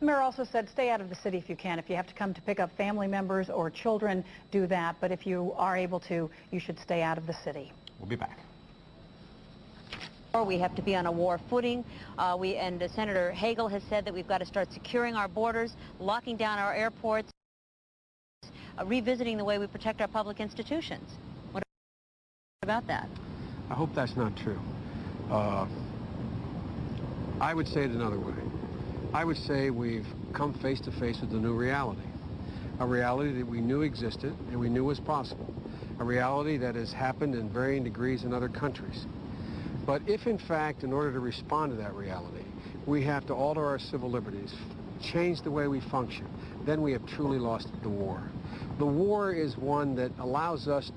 The mayor also said stay out of the city if you can. If you have to come to pick up family members or children, do that. But if you are able to, you should stay out of the city. We'll be back. We have to be on a war footing. Senator Hagel has said that we've got to start securing our borders, locking down our airports, revisiting the way we protect our public institutions. What about that? I hope that's not true. I would say it another way. I would say we've come face to face with a new reality. A reality that we knew existed and we knew was possible. A reality that has happened in varying degrees in other countries. But if, in fact, in order to respond to that reality, we have to alter our civil liberties, change the way we function, then we have truly lost the war. The war is one that allows us,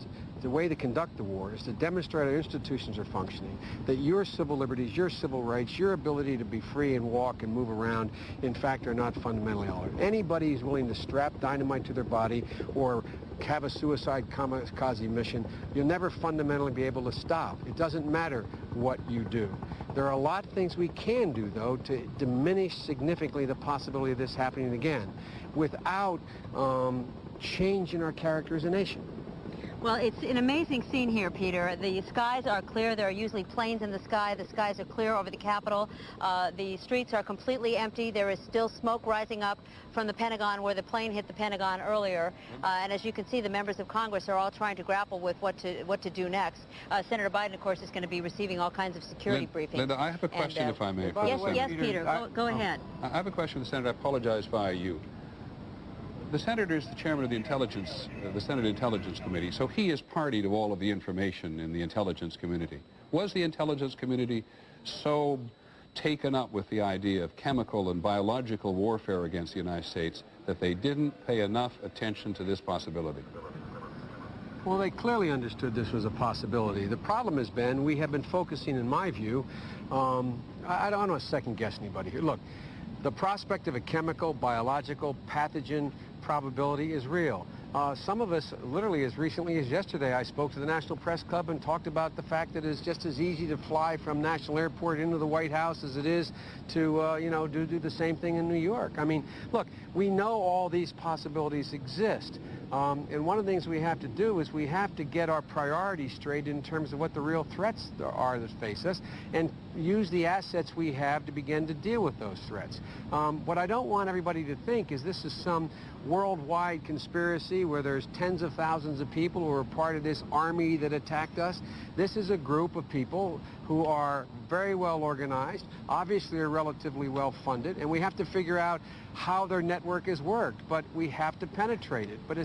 the way to conduct the war is to demonstrate our institutions are functioning, that your civil liberties, your civil rights, your ability to be free and walk and move around, in fact, are not fundamentally altered. Anybody who's willing to strap dynamite to their body or have a suicide kamikaze mission, you'll never fundamentally be able to stop. It doesn't matter what you do. There are a lot of things we can do, though, to diminish significantly the possibility of this happening again without changing our character as a nation. Well, it's an amazing scene here, Peter. The skies are clear. There are usually planes in the sky. The skies are clear over the Capitol. The streets are completely empty. There is still smoke rising up from the Pentagon where the plane hit the Pentagon earlier. And as you can see, the members of Congress are all trying to grapple with what to do next. Senator Biden, of course, is going to be receiving all kinds of security briefings. Linda, I have a question, if I may. Yes, Peter, go ahead. I have a question for the Senator. I apologize via you. The Senator is the chairman of the Senate Intelligence Committee, so he is party to all of the information in the intelligence community. Was the intelligence community so taken up with the idea of chemical and biological warfare against the United States that they didn't pay enough attention to this possibility? Well, they clearly understood this was a possibility. The problem has been we have been focusing, in my view, I don't want to second guess anybody here. Look, the prospect of a chemical, biological, pathogen probability is real. Some of us, literally as recently as yesterday, I spoke to the National Press Club and talked about the fact that it's just as easy to fly from National Airport into the White House as it is to, do the same thing in New York. I mean, look, we know all these possibilities exist. And one of the things we have to do is we have to get our priorities straight in terms of what the real threats are that face us and use the assets we have to begin to deal with those threats. What I don't want everybody to think is this is some worldwide conspiracy where there's tens of thousands of people who are part of this army that attacked us. This is a group of people who are very well organized, obviously are relatively well funded, and we have to figure out how their network has worked, but we have to penetrate it. But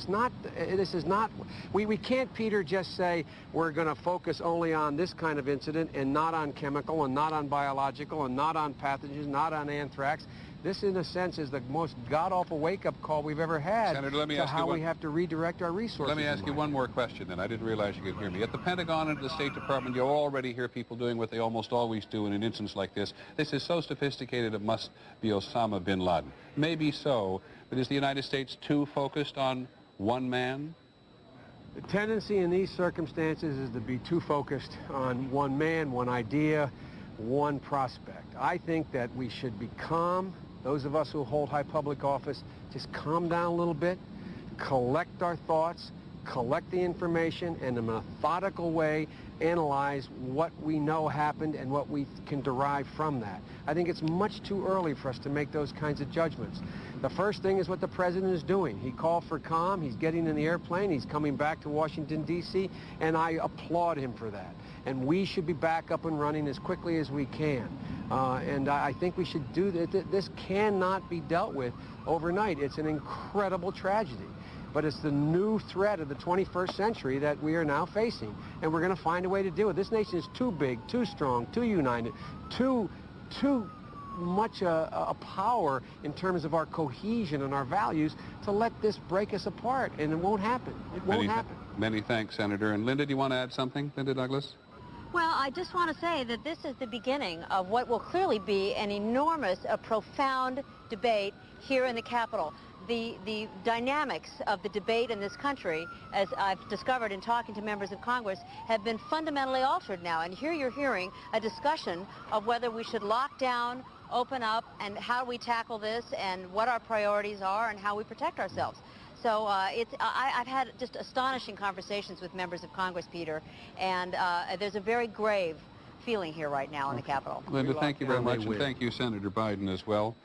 we can't, Peter, just say we're going to focus only on this kind of incident and not on chemical and not on biological and not on pathogens, not on anthrax. This, in a sense, is the most god-awful wake-up call we've ever had. Senator, let me to ask how you we have to redirect our resources. Let me ask you one more question, then. I didn't realize you could hear me. At the Pentagon and the State Department, you already hear people doing what they almost always do in an instance like this. This is so sophisticated it must be Osama bin Laden. Maybe so, but is the United States too focused on one man? The tendency in these circumstances is to be too focused on one man, one idea, one prospect. I think that we should be calm. Those of us who hold high public office, just calm down a little bit, collect our thoughts, collect the information, and in a methodical way analyze what we know happened and what we can derive from that. I think it's much too early for us to make those kinds of judgments. The first thing is what the president is doing. He called for calm, he's getting in the airplane, he's coming back to Washington, D.C., and I applaud him for that. And we should be back up and running as quickly as we can. And I think we should do that. This cannot be dealt with overnight. It's an incredible tragedy. But it's the new threat of the 21st century that we are now facing. And we're going to find a way to deal with it. This nation is too big, too strong, too united, too much a power in terms of our cohesion and our values to let this break us apart. And it won't happen. It won't happen. Many thanks, Senator. And Linda, do you want to add something? Linda Douglas? Well, I just want to say that this is the beginning of what will clearly be an enormous, profound debate here in the Capitol. The dynamics of the debate in this country, as I've discovered in talking to members of Congress, have been fundamentally altered now. And here you're hearing a discussion of whether we should lock down open up and how we tackle this and what our priorities are and how we protect ourselves. So I've had just astonishing conversations with members of Congress, Peter, and there's a very grave feeling here right now in the Capitol. Linda, thank you very much, and thank you, Senator Biden, as well.